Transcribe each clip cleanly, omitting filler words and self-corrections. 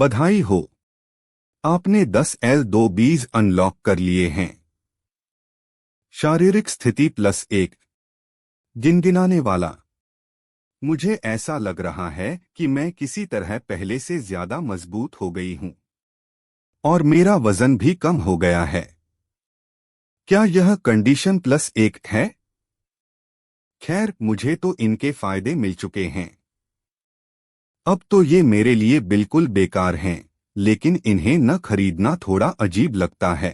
बधाई हो, आपने 10 L2 बीज अनलॉक कर लिए हैं। शारीरिक स्थिति +1। गिनगिनाने वाला। मुझे ऐसा लग रहा है कि मैं किसी तरह पहले से ज्यादा मजबूत हो गई हूं और मेरा वजन भी कम हो गया है। क्या यह कंडीशन +1 है? खैर, मुझे तो इनके फायदे मिल चुके हैं। अब तो ये मेरे लिए बिल्कुल बेकार हैं, लेकिन इन्हें न खरीदना थोड़ा अजीब लगता है।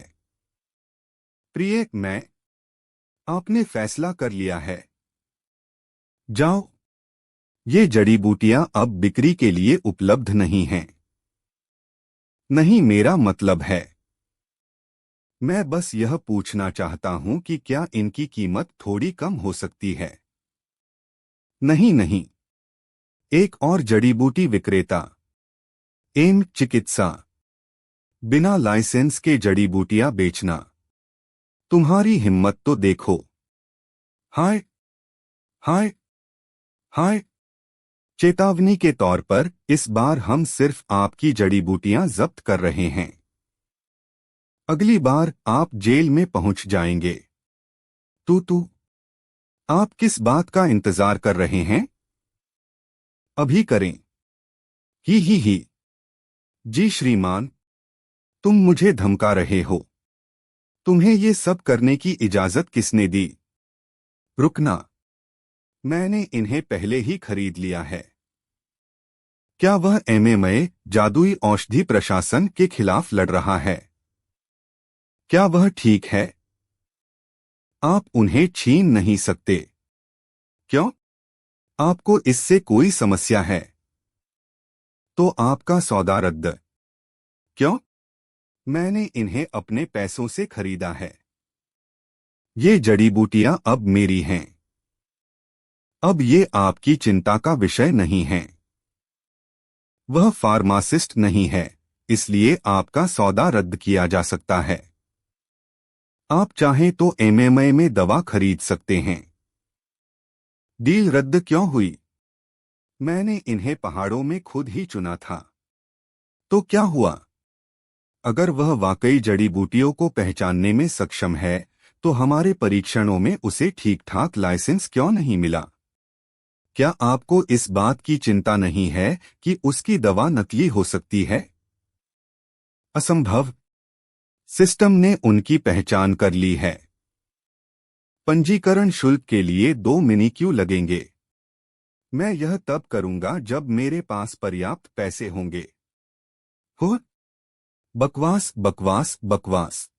प्रिय, आपने फैसला कर लिया है। जाओ। ये जड़ी बूटियां अब बिक्री के लिए उपलब्ध नहीं हैं। नहीं, मेरा मतलब है, मैं बस यह पूछना चाहता हूं कि क्या इनकी कीमत थोड़ी कम हो सकती है? नहीं नहीं। एक और जड़ी बूटी विक्रेता। एम चिकित्सा। बिना लाइसेंस के जड़ी बूटियां बेचना। तुम्हारी हिम्मत तो देखो। हाय हाय हाय। चेतावनी के तौर पर इस बार हम सिर्फ आपकी जड़ी बूटियां जब्त कर रहे हैं। अगली बार आप जेल में पहुंच जाएंगे। तू आप किस बात का इंतजार कर रहे हैं? अभी करें। ही। जी श्रीमान, तुम मुझे धमका रहे हो। तुम्हें ये सब करने की इजाजत किसने दी? रुकना, मैंने इन्हें पहले ही खरीद लिया है। क्या वह एमएमए जादुई औषधि प्रशासन के खिलाफ लड़ रहा है? क्या वह ठीक है? आप उन्हें छीन नहीं सकते। क्यों? आपको इससे कोई समस्या है? तो आपका सौदा रद्द। क्यों? मैंने इन्हें अपने पैसों से खरीदा है। ये जड़ी बूटियां अब मेरी हैं। अब ये आपकी चिंता का विषय नहीं है। वह फार्मासिस्ट नहीं है, इसलिए आपका सौदा रद्द किया जा सकता है। आप चाहें तो एमएमए में दवा खरीद सकते हैं। डील रद्द क्यों हुई? मैंने इन्हें पहाड़ों में खुद ही चुना था। तो क्या हुआ? अगर वह वाकई जड़ी बूटियों को पहचानने में सक्षम है, तो हमारे परीक्षणों में उसे ठीक ठाक लाइसेंस क्यों नहीं मिला? क्या आपको इस बात की चिंता नहीं है कि उसकी दवा नकली हो सकती है? असंभव। सिस्टम ने उनकी पहचान कर ली है। पंजीकरण शुल्क के लिए 2 मिनी क्यू लगेंगे। मैं यह तब करूंगा जब मेरे पास पर्याप्त पैसे होंगे। हो? बकवास बकवास बकवास।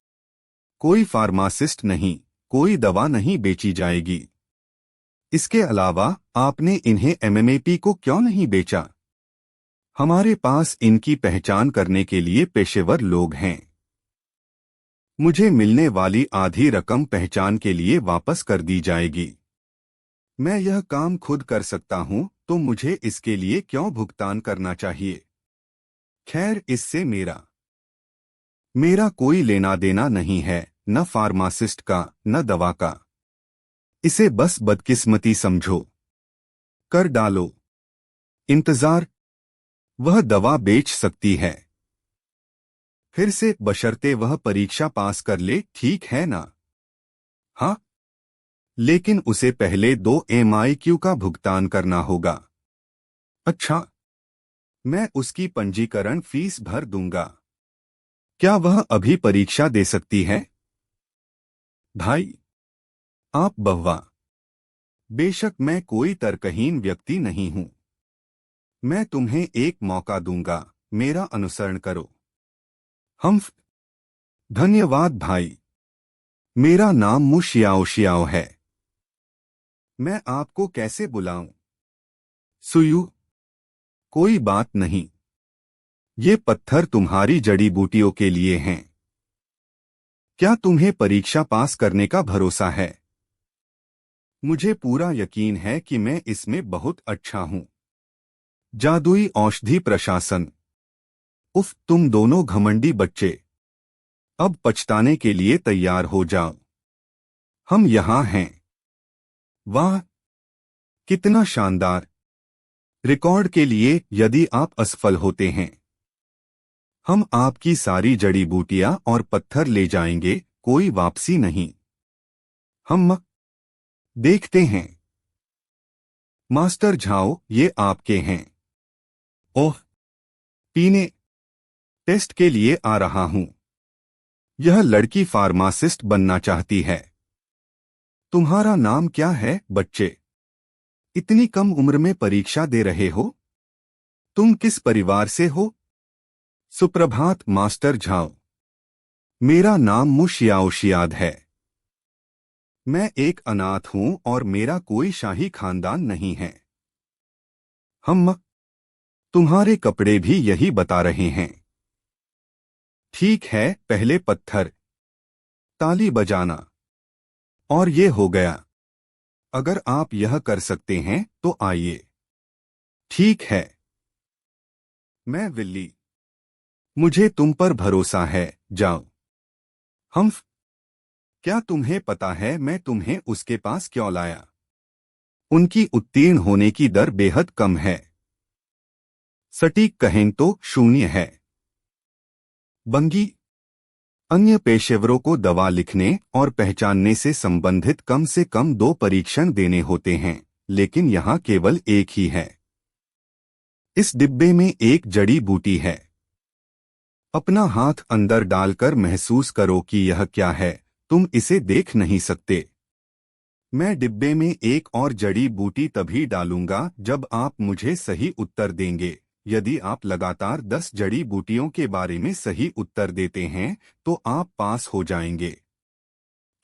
कोई फार्मासिस्ट नहीं, कोई दवा नहीं बेची जाएगी। इसके अलावा आपने इन्हें एमएमएपी को क्यों नहीं बेचा? हमारे पास इनकी पहचान करने के लिए पेशेवर लोग हैं। मुझे मिलने वाली आधी रकम पहचान के लिए वापस कर दी जाएगी। मैं यह काम खुद कर सकता हूं, तो मुझे इसके लिए क्यों भुगतान करना चाहिए? खैर, इससे मेरा मेरा कोई लेना देना नहीं है, न फार्मासिस्ट का न दवा का। इसे बस बदकिस्मती समझो। कर डालो। इंतजार। वह दवा बेच सकती है। फिर से, बशर्ते वह परीक्षा पास कर ले, ठीक है ना? हाँ। लेकिन उसे पहले 2 MIQ का भुगतान करना होगा। अच्छा। मैं उसकी पंजीकरण फीस भर दूंगा। क्या वह अभी परीक्षा दे सकती है? भाई, आप बहवा। बेशक मैं कोई तर्कहीन व्यक्ति नहीं हूं। मैं तुम्हें एक मौका दूंगा, मेरा अनुसरण करो। हम। धन्यवाद भाई। मेरा नाम मु शियाओ शियाओ है। मैं आपको कैसे बुलाऊं? सुयू। कोई बात नहीं। ये पत्थर तुम्हारी जड़ी बूटियों के लिए हैं। क्या तुम्हें परीक्षा पास करने का भरोसा है? मुझे पूरा यकीन है कि मैं इसमें बहुत अच्छा हूं। जादुई औषधि प्रशासन। उफ, तुम दोनों घमंडी बच्चे। अब पछताने के लिए तैयार हो जाओ। हम यहां हैं। वाह, कितना शानदार! रिकॉर्ड के लिए, यदि आप असफल होते हैं हम आपकी सारी जड़ी बूटियां और पत्थर ले जाएंगे, कोई वापसी नहीं। हम देखते हैं। मास्टर झाओ, ये आपके हैं। ओह, पीने टेस्ट के लिए आ रहा हूं। यह लड़की फार्मासिस्ट बनना चाहती है। तुम्हारा नाम क्या है, बच्चे? इतनी कम उम्र में परीक्षा दे रहे हो? तुम किस परिवार से हो? सुप्रभात मास्टर झाओ। मेरा नाम मुशियाओशियाद है। मैं एक अनाथ हूं और मेरा कोई शाही खानदान नहीं है। हम तुम्हारे कपड़े भी यही बता रहे हैं। ठीक है, पहले पत्थर, ताली बजाना, और ये हो गया। अगर आप यह कर सकते हैं तो आइए। ठीक है। मैं विल्ली। मुझे तुम पर भरोसा है, जाओ। हम क्या तुम्हें पता है मैं तुम्हें उसके पास क्यों लाया? उनकी उत्तीर्ण होने की दर बेहद कम है। सटीक कहें तो 0 है। बंगी, अन्य पेशेवरों को दवा लिखने और पहचानने से संबंधित कम से कम 2 परीक्षण देने होते हैं, लेकिन यहाँ केवल एक ही है। इस डिब्बे में एक जड़ी बूटी है। अपना हाथ अंदर डालकर महसूस करो कि यह क्या है। तुम इसे देख नहीं सकते। मैं डिब्बे में एक और जड़ी बूटी तभी डालूंगा जब आप मुझे सही उत्तर देंगे। यदि आप लगातार 10 जड़ी बूटियों के बारे में सही उत्तर देते हैं तो आप पास हो जाएंगे।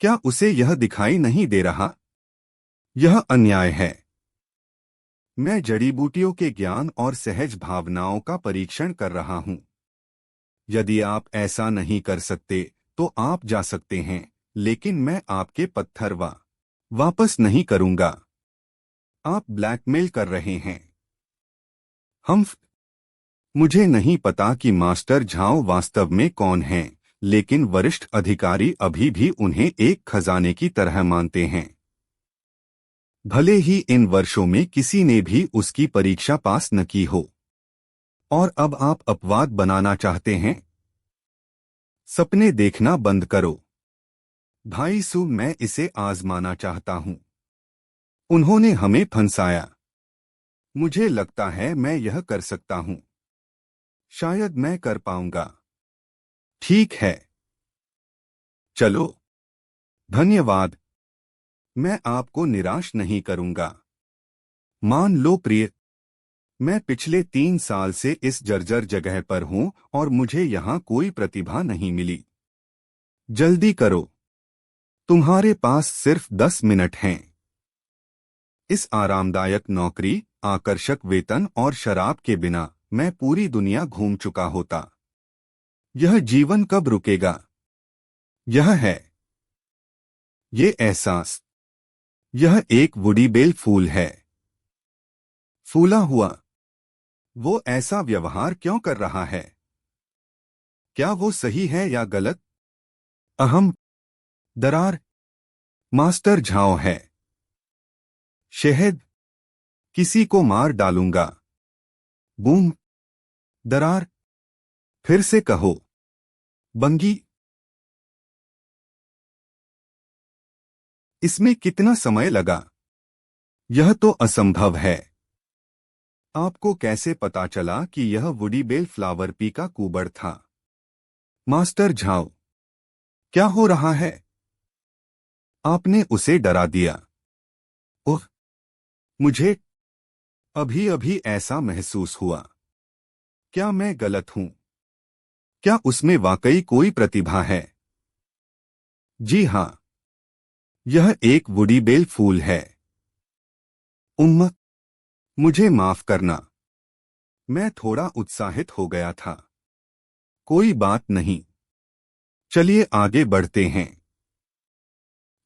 क्या उसे यह दिखाई नहीं दे रहा? यह अन्याय है। मैं जड़ी बूटियों के ज्ञान और सहज भावनाओं का परीक्षण कर रहा हूं। यदि आप ऐसा नहीं कर सकते तो आप जा सकते हैं, लेकिन मैं आपके पत्थर वापस नहीं करूंगा। आप ब्लैकमेल कर रहे हैं। हम मुझे नहीं पता कि मास्टर झाओ वास्तव में कौन हैं, लेकिन वरिष्ठ अधिकारी अभी भी उन्हें एक खजाने की तरह मानते हैं। भले ही इन वर्षों में किसी ने भी उसकी परीक्षा पास न की हो। और अब आप अपवाद बनाना चाहते हैं? सपने देखना बंद करो। भाई सु, मैं इसे आजमाना चाहता हूं। उन्होंने हमें फंसाया। मुझे लगता है मैं यह कर सकता हूं। शायद मैं कर पाऊंगा। ठीक है। चलो। धन्यवाद। मैं आपको निराश नहीं करूंगा। मान लो प्रिय, मैं पिछले 3 साल से इस जर्जर जगह पर हूं और मुझे यहां कोई प्रतिभा नहीं मिली। जल्दी करो। तुम्हारे पास सिर्फ 10 मिनट हैं। इस आरामदायक नौकरी, आकर्षक वेतन और शराब के बिना मैं पूरी दुनिया घूम चुका होता। यह जीवन कब रुकेगा? यह है। ये एहसास। यह एक वुडी बेल फूल है। फूला हुआ। वो ऐसा व्यवहार क्यों कर रहा है? क्या वो सही है या गलत? अहम दरार। मास्टर झाओ है। शहद। किसी को मार डालूंगा। बूम। दरार। फिर से कहो। बंगी। इसमें कितना समय लगा? यह तो असंभव है। आपको कैसे पता चला कि यह वुडी बेल फ्लावर पी का कुबड़ था? मास्टर झाओ, क्या हो रहा है? आपने उसे डरा दिया। ओह, मुझे अभी अभी ऐसा महसूस हुआ। क्या मैं गलत हूं? क्या उसमें वाकई कोई प्रतिभा है? जी हां। यह एक वुडी बेल फूल है। उम्म, मुझे माफ करना। मैं थोड़ा उत्साहित हो गया था। कोई बात नहीं। चलिए आगे बढ़ते हैं।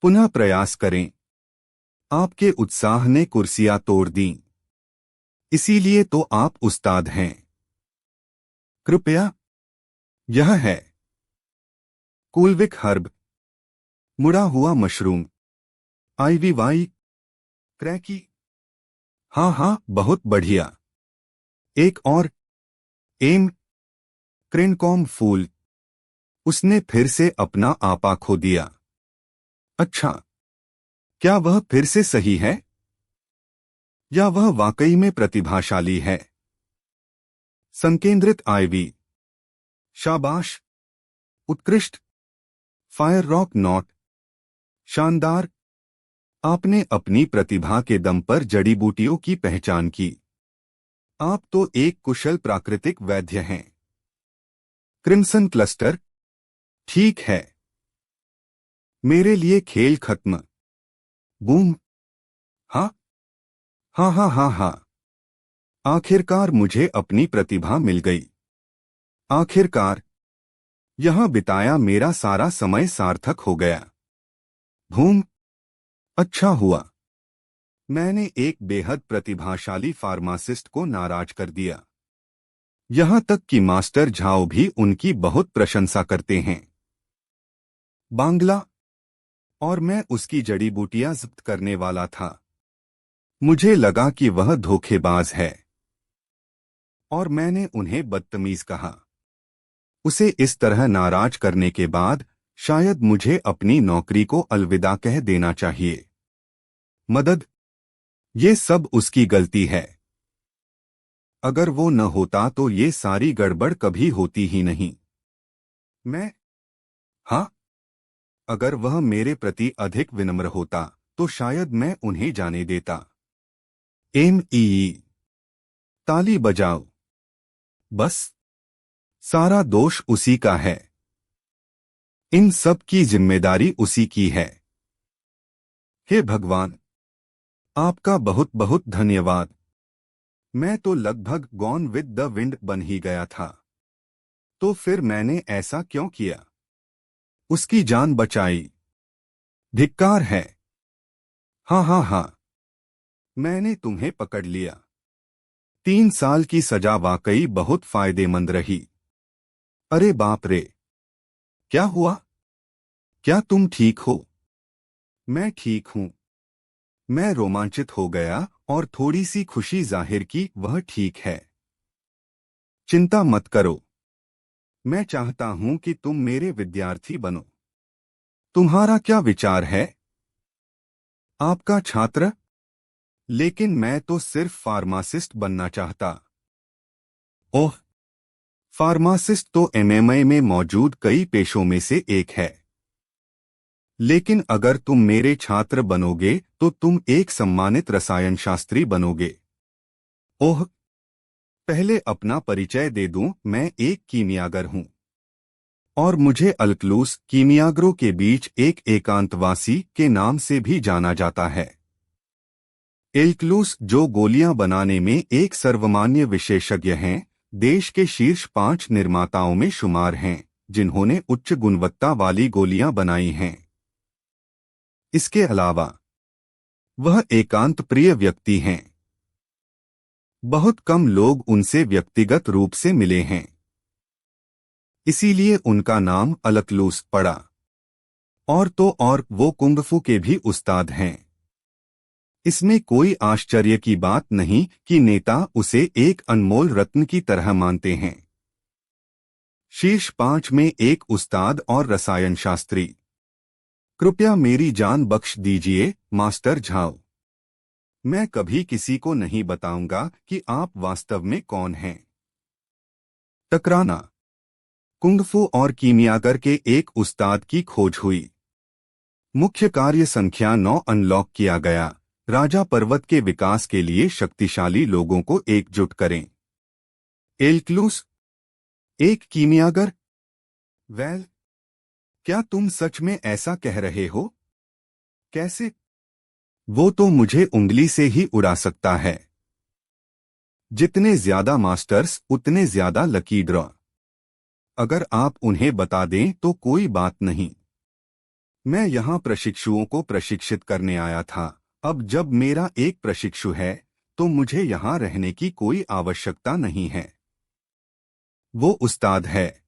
पुनः प्रयास करें। आपके उत्साह ने कुर्सियां तोड़ दी। इसीलिए तो आप उस्ताद हैं। कृपया। यह है कूलविक हर्ब, मुड़ा हुआ मशरूम, आईवी वाई, क्रैकी। हाँ हाँ, बहुत बढ़िया। एक और। एम क्रिनकॉम फूल। उसने फिर से अपना आपा खो दिया। अच्छा, क्या वह फिर से सही है, या वह वाकई में प्रतिभाशाली है? संकेंद्रित आईवी। शाबाश। उत्कृष्ट। Fire rock not. शानदार। आपने अपनी प्रतिभा के दम पर जड़ी बूटियों की पहचान की। आप तो एक कुशल प्राकृतिक वैद्य हैं। Crimson cluster. ठीक है। मेरे लिए खेल खत्म। बूम। हाँ हाँ हाँ हाँ हाँ। आखिरकार मुझे अपनी प्रतिभा मिल गई। आखिरकार यहां बिताया मेरा सारा समय सार्थक हो गया। भूम। अच्छा हुआ मैंने एक बेहद प्रतिभाशाली फार्मासिस्ट को नाराज कर दिया। यहां तक कि मास्टर झाओ भी उनकी बहुत प्रशंसा करते हैं। बांग्ला। और मैं उसकी जड़ी बूटियां जब्त करने वाला था। मुझे लगा कि वह धोखेबाज है, और मैंने उन्हें बदतमीज कहा। उसे इस तरह नाराज करने के बाद शायद मुझे अपनी नौकरी को अलविदा कह देना चाहिए। मदद। ये सब उसकी गलती है। अगर वो न होता तो ये सारी गड़बड़ कभी होती ही नहीं। मैं। हाँ। अगर वह मेरे प्रति अधिक विनम्र होता तो शायद मैं उन्हें जाने देता। ताली बजाओ। बस। सारा दोष उसी का है। इन सब की जिम्मेदारी उसी की है। हे भगवान, आपका बहुत बहुत धन्यवाद। मैं तो लगभग गॉन विद द विंड बन ही गया था। तो फिर मैंने ऐसा क्यों किया? उसकी जान बचाई। धिक्कार है। हाँ हाँ हाँ। मैंने तुम्हें पकड़ लिया। 3 साल की सजा वाकई बहुत फायदेमंद रही। अरे बाप रे! क्या हुआ? क्या तुम ठीक हो? मैं ठीक हूं। मैं रोमांचित हो गया और थोड़ी सी खुशी जाहिर की वह ठीक है। चिंता मत करो। मैं चाहता हूं कि तुम मेरे विद्यार्थी बनो। तुम्हारा क्या विचार है? आपका छात्र? लेकिन मैं तो सिर्फ फार्मासिस्ट बनना चाहता। ओह, फार्मासिस्ट तो एमएमए में मौजूद कई पेशों में से एक है। लेकिन अगर तुम मेरे छात्र बनोगे तो तुम एक सम्मानित रसायन शास्त्री बनोगे। ओह, पहले अपना परिचय दे दूं, मैं एक कीमियागर हूं। और मुझे अल्कलूस कीमियागरों के बीच एक एकांतवासी के नाम से भी जाना जाता है। एल्कलूस, जो गोलियां बनाने में एक सर्वमान्य विशेषज्ञ हैं, देश के शीर्ष 5 निर्माताओं में शुमार हैं जिन्होंने उच्च गुणवत्ता वाली गोलियां बनाई हैं। इसके अलावा वह एकांत प्रिय व्यक्ति हैं। बहुत कम लोग उनसे व्यक्तिगत रूप से मिले हैं, इसीलिए उनका नाम अलकलूस पड़ा। और तो और वो कुंगफू के भी उस्ताद हैं। इसमें कोई आश्चर्य की बात नहीं कि नेता उसे एक अनमोल रत्न की तरह मानते हैं। शीर्ष 5 में एक उस्ताद और रसायन शास्त्री। कृपया मेरी जान बख्श दीजिए, मास्टर झाओ। मैं कभी किसी को नहीं बताऊंगा कि आप वास्तव में कौन हैं। टकराना। कुंगफू और कीमियागर के एक उस्ताद की खोज हुई। मुख्य कार्य संख्या 9 अनलॉक किया गया। राजा पर्वत के विकास के लिए शक्तिशाली लोगों को एकजुट करें। एल्कलूस, एक कीमियागर? वेल, क्या तुम सच में ऐसा कह रहे हो? कैसे? वो तो मुझे उंगली से ही उड़ा सकता है। जितने ज्यादा मास्टर्स उतने ज्यादा लकी ड्रॉ। अगर आप उन्हें बता दें तो कोई बात नहीं। मैं यहां प्रशिक्षुओं को प्रशिक्षित करने आया था। अब जब मेरा एक प्रशिक्षु है तो मुझे यहां रहने की कोई आवश्यकता नहीं है। वो उस्ताद है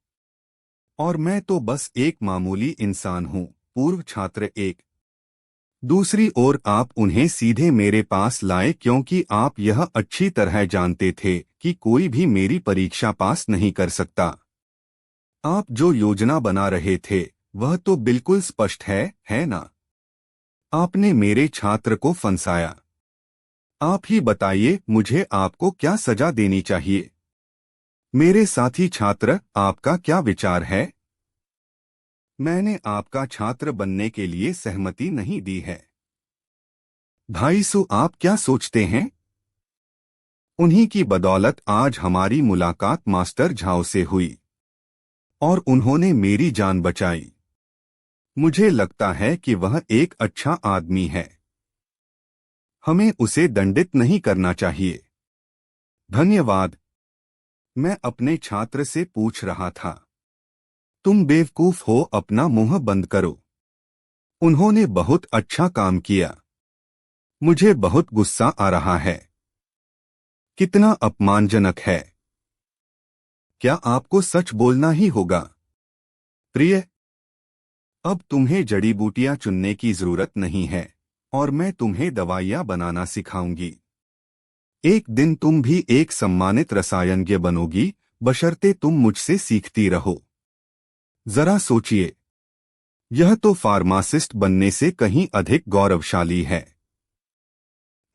और मैं तो बस एक मामूली इंसान हूं। पूर्व छात्र 1। दूसरी ओर आप उन्हें सीधे मेरे पास लाए क्योंकि आप यह अच्छी तरह जानते थे कि कोई भी मेरी परीक्षा पास नहीं कर सकता। आप जो योजना बना रहे थे वह तो बिल्कुल स्पष्ट है ना? आपने मेरे छात्र को फंसाया। आप ही बताइए मुझे आपको क्या सजा देनी चाहिए? मेरे साथी छात्र, आपका क्या विचार है? मैंने आपका छात्र बनने के लिए सहमति नहीं दी है। भाई सु, आप क्या सोचते हैं? उन्हीं की बदौलत आज हमारी मुलाकात मास्टर झाओ से हुई और उन्होंने मेरी जान बचाई। मुझे लगता है कि वह एक अच्छा आदमी है। हमें उसे दंडित नहीं करना चाहिए। धन्यवाद। मैं अपने छात्र से पूछ रहा था। तुम बेवकूफ हो, अपना मुंह बंद करो। उन्होंने बहुत अच्छा काम किया। मुझे बहुत गुस्सा आ रहा है। कितना अपमानजनक है। क्या आपको सच बोलना ही होगा? प्रिय, अब तुम्हें जड़ी बूटियां चुनने की जरूरत नहीं है और मैं तुम्हें दवाइयां बनाना सिखाऊंगी। एक दिन तुम भी एक सम्मानित रसायनज्ञ बनोगी, बशर्ते तुम मुझसे सीखती रहो। जरा सोचिए, यह तो फार्मासिस्ट बनने से कहीं अधिक गौरवशाली है।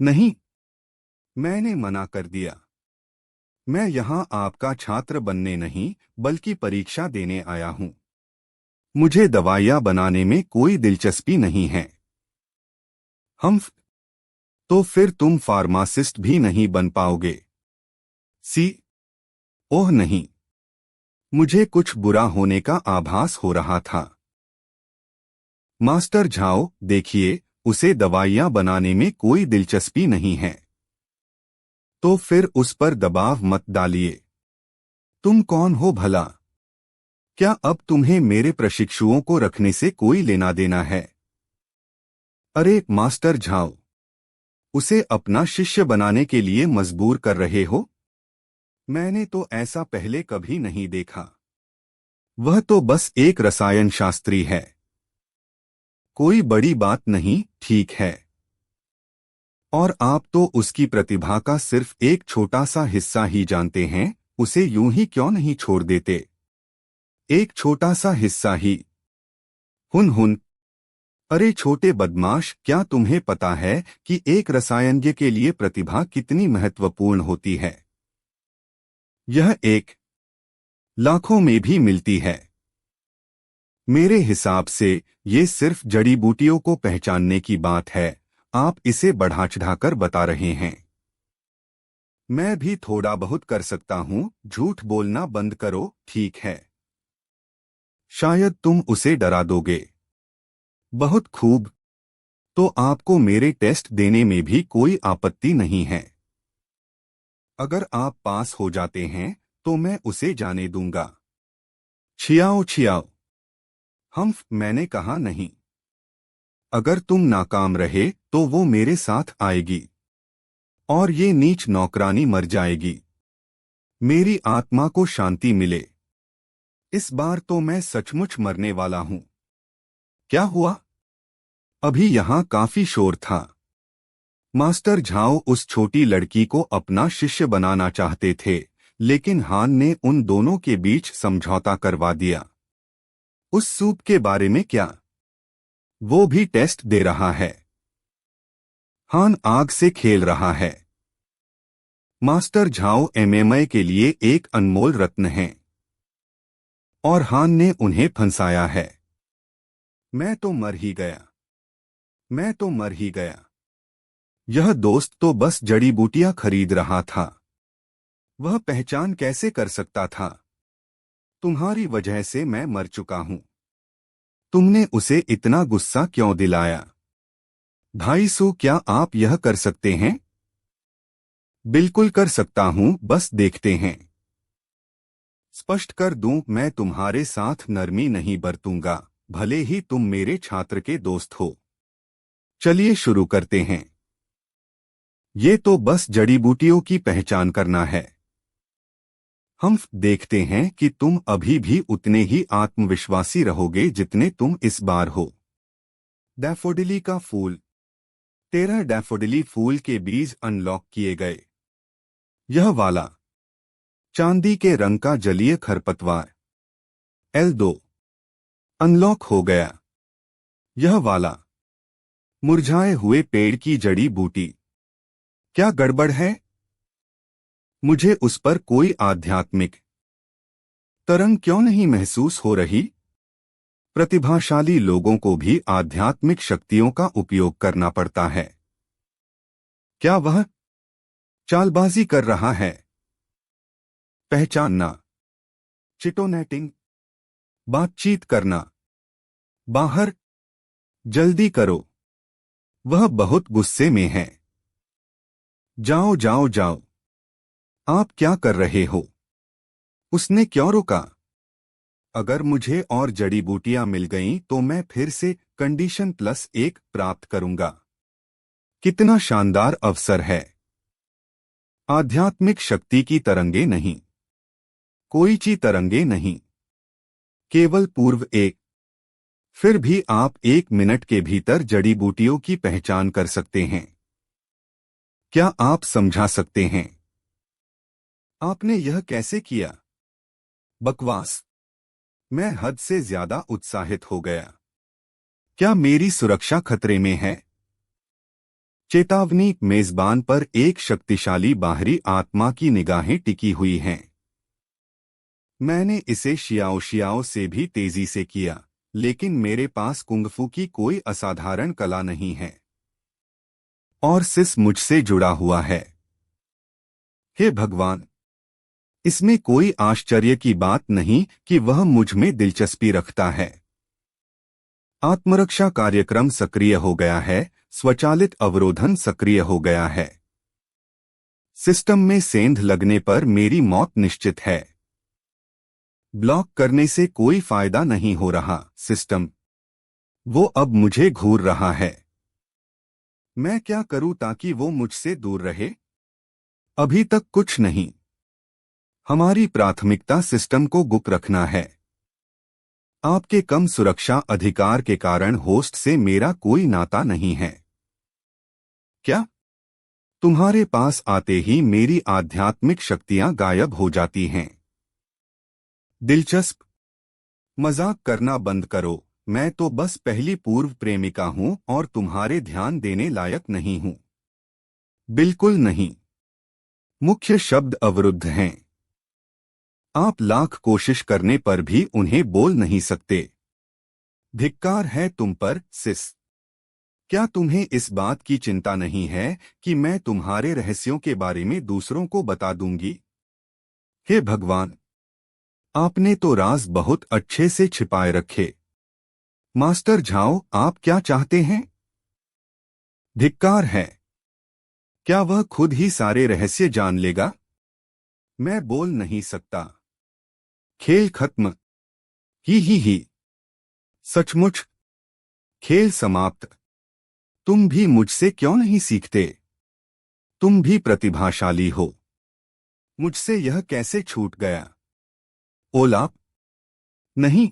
नहीं, मैंने मना कर दिया। मैं यहां आपका छात्र बनने नहीं बल्कि परीक्षा देने आया हूं। मुझे दवाइयां बनाने में कोई दिलचस्पी नहीं है। हम तो फिर तुम फार्मासिस्ट भी नहीं बन पाओगे। सी ओह नहीं, मुझे कुछ बुरा होने का आभास हो रहा था। मास्टर झाओ, देखिए, उसे दवाइयां बनाने में कोई दिलचस्पी नहीं है। तो फिर उस पर दबाव मत डालिए। तुम कौन हो भला? क्या अब तुम्हें मेरे प्रशिक्षुओं को रखने से कोई लेना देना है? अरे मास्टर झाओ, उसे अपना शिष्य बनाने के लिए मजबूर कर रहे हो? मैंने तो ऐसा पहले कभी नहीं देखा। वह तो बस एक रसायन शास्त्री है। कोई बड़ी बात नहीं, ठीक है। और आप तो उसकी प्रतिभा का सिर्फ एक छोटा सा हिस्सा ही जानते हैं। उसे यूं ही क्यों नहीं छोड़ देते? एक छोटा सा हिस्सा ही। हुन हुन। अरे छोटे बदमाश, क्या तुम्हें पता है कि एक रसायनज्ञ के लिए प्रतिभा कितनी महत्वपूर्ण होती है? यह एक लाखों में भी मिलती है। मेरे हिसाब से ये सिर्फ जड़ी बूटियों को पहचानने की बात है। आप इसे बढ़ा चढ़ाकर बता रहे हैं। मैं भी थोड़ा बहुत कर सकता हूँ। झूठ बोलना बंद करो, ठीक है? शायद तुम उसे डरा दोगे। बहुत खूब। तो आपको मेरे टेस्ट देने में भी कोई आपत्ति नहीं है। अगर आप पास हो जाते हैं तो मैं उसे जाने दूंगा। छियाओ छियाओ। मैंने कहा नहीं। अगर तुम नाकाम रहे तो वो मेरे साथ आएगी और ये नीच नौकरानी मर जाएगी। मेरी आत्मा को शांति मिले। इस बार तो मैं सचमुच मरने वाला हूं। क्या हुआ? अभी यहां काफी शोर था। मास्टर झाओ उस छोटी लड़की को अपना शिष्य बनाना चाहते थे, लेकिन हान ने उन दोनों के बीच समझौता करवा दिया। उस सूप के बारे में क्या? वो भी टेस्ट दे रहा है। हान आग से खेल रहा है। मास्टर झाओ एमएमए के लिए एक अनमोल रत्न हैं और हान ने उन्हें फंसाया है। मैं तो मर ही गया। मैं तो मर ही गया। यह दोस्त तो बस जड़ी बूटियां खरीद रहा था। वह पहचान कैसे कर सकता था? तुम्हारी वजह से मैं मर चुका हूं। तुमने उसे इतना गुस्सा क्यों दिलाया? भाई सो, क्या आप यह कर सकते हैं? बिल्कुल कर सकता हूं, बस देखते हैं। स्पष्ट कर दूं, मैं तुम्हारे साथ नरमी नहीं बरतूंगा, भले ही तुम मेरे छात्र के दोस्त हो। चलिए शुरू करते हैं। ये तो बस जड़ी बूटियों की पहचान करना है। हम देखते हैं कि तुम अभी भी उतने ही आत्मविश्वासी रहोगे जितने तुम इस बार हो। डैफोडिली का फूल। 13 डैफोडिली फूल के बीज अनलॉक किए गए। यह वाला चांदी के रंग का जलीय खरपतवार। L2 अनलॉक हो गया। यह वाला मुरझाए हुए पेड़ की जड़ी बूटी, क्या गड़बड़ है? मुझे उस पर कोई आध्यात्मिक तरंग क्यों नहीं महसूस हो रही? प्रतिभाशाली लोगों को भी आध्यात्मिक शक्तियों का उपयोग करना पड़ता है। क्या वह चालबाजी कर रहा है? पहचानना, चिटोनेटिंग, बातचीत करना। बाहर, जल्दी करो, वह बहुत गुस्से में है। जाओ जाओ जाओ, आप क्या कर रहे हो? उसने क्यों रोका? अगर मुझे और जड़ी बूटियां मिल गईं तो मैं फिर से कंडीशन +1 प्राप्त करूंगा। कितना शानदार अवसर है। आध्यात्मिक शक्ति की तरंगे नहीं, कोई ची तरंगे नहीं, केवल पूर्व एक। फिर भी आप 1 मिनट के भीतर जड़ी बूटियों की पहचान कर सकते हैं। क्या आप समझा सकते हैं? आपने यह कैसे किया? बकवास। मैं हद से ज्यादा उत्साहित हो गया। क्या मेरी सुरक्षा खतरे में है? चेतावनी, मेजबान पर एक शक्तिशाली बाहरी आत्मा की निगाहें टिकी हुई हैं। मैंने इसे शियाओ शियाओ से भी तेजी से किया, लेकिन मेरे पास कुंगफू की कोई असाधारण कला नहीं है। और सिस मुझसे जुड़ा हुआ है। हे भगवान! इसमें कोई आश्चर्य की बात नहीं कि वह मुझ में दिलचस्पी रखता है। आत्मरक्षा कार्यक्रम सक्रिय हो गया है, स्वचालित अवरोधन सक्रिय हो गया है। सिस्टम में सेंध लगने पर मेरी मौत निश्चित है। ब्लॉक करने से कोई फायदा नहीं हो रहा। सिस्टम, वो अब मुझे घूर रहा है। मैं क्या करूं ताकि वो मुझसे दूर रहे? अभी तक कुछ नहीं। हमारी प्राथमिकता सिस्टम को गुप्त रखना है। आपके कम सुरक्षा अधिकार के कारण होस्ट से मेरा कोई नाता नहीं है। क्या? तुम्हारे पास आते ही मेरी आध्यात्मिक शक्तियां गायब हो जाती हैं। दिलचस्प। मजाक करना बंद करो। मैं तो बस पहली पूर्व प्रेमिका हूं और तुम्हारे ध्यान देने लायक नहीं हूं। बिल्कुल नहीं। मुख्य शब्द अवरुद्ध हैं। आप लाख कोशिश करने पर भी उन्हें बोल नहीं सकते। धिक्कार है तुम पर, सिस। क्या तुम्हें इस बात की चिंता नहीं है कि मैं तुम्हारे रहस्यों के बारे में दूसरों को बता दूंगी? हे भगवान! आपने तो राज बहुत अच्छे से छिपाए रखे। मास्टर झाओ, आप क्या चाहते हैं? धिक्कार है। क्या वह खुद ही सारे रहस्य जान लेगा? मैं बोल नहीं सकता। खेल खत्म। ही। सचमुच? खेल समाप्त। तुम भी मुझसे क्यों नहीं सीखते? तुम भी प्रतिभाशाली हो। मुझसे यह कैसे छूट गया? ओलाप? नहीं।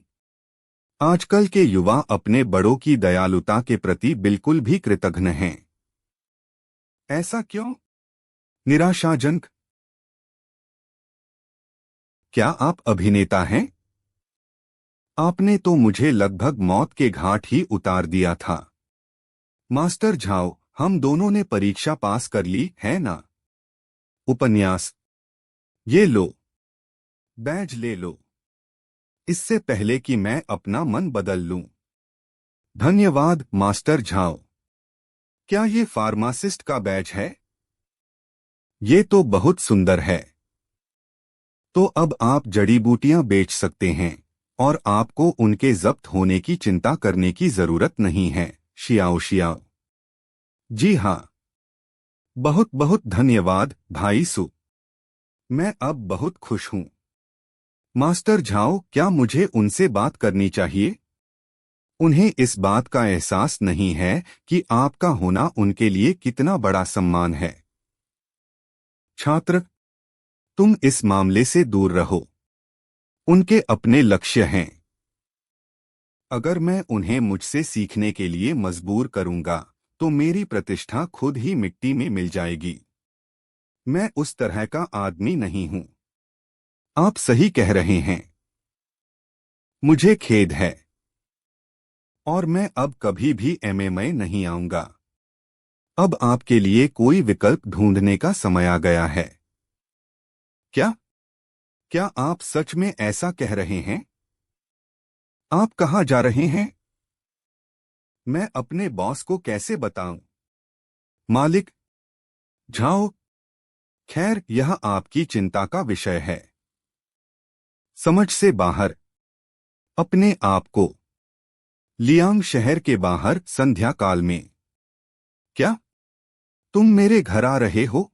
आजकल के युवा अपने बड़ों की दयालुता के प्रति बिल्कुल भी कृतज्ञ हैं। ऐसा क्यों? निराशाजनक। क्या आप अभिनेता हैं? आपने तो मुझे लगभग मौत के घाट ही उतार दिया था। मास्टर झाओ, हम दोनों ने परीक्षा पास कर ली है ना? उपन्यास। ये लो। बैज ले लो, इससे पहले कि मैं अपना मन बदल लूं। धन्यवाद मास्टर झाओ। क्या ये फार्मासिस्ट का बैज है? ये तो बहुत सुंदर है। तो अब आप जड़ी बूटियां बेच सकते हैं और आपको उनके जब्त होने की चिंता करने की जरूरत नहीं है। Xiao Xiao. जी हाँ। बहुत बहुत धन्यवाद भाई सु। मैं अब बहुत खुश हूँ। मास्टर झाओ, क्या मुझे उनसे बात करनी चाहिए? उन्हें इस बात का एहसास नहीं है कि आपका होना उनके लिए कितना बड़ा सम्मान है। छात्र, तुम इस मामले से दूर रहो। उनके अपने लक्ष्य हैं। अगर मैं उन्हें मुझसे सीखने के लिए मजबूर करूंगा तो मेरी प्रतिष्ठा खुद ही मिट्टी में मिल जाएगी। मैं उस तरह का आदमी नहीं हूं। आप सही कह रहे हैं। मुझे खेद है और मैं अब कभी भी एमएमए नहीं आऊंगा। अब आपके लिए कोई विकल्प ढूंढने का समय आ गया है। क्या क्या आप सच में ऐसा कह रहे हैं? आप कहाँ जा रहे हैं? मैं अपने बॉस को कैसे बताऊं? मालिक, जाओ। खैर, यह आपकी चिंता का विषय है। समझ से बाहर। अपने आप को। लियांग शहर के बाहर संध्या काल में। क्या तुम मेरे घर आ रहे हो?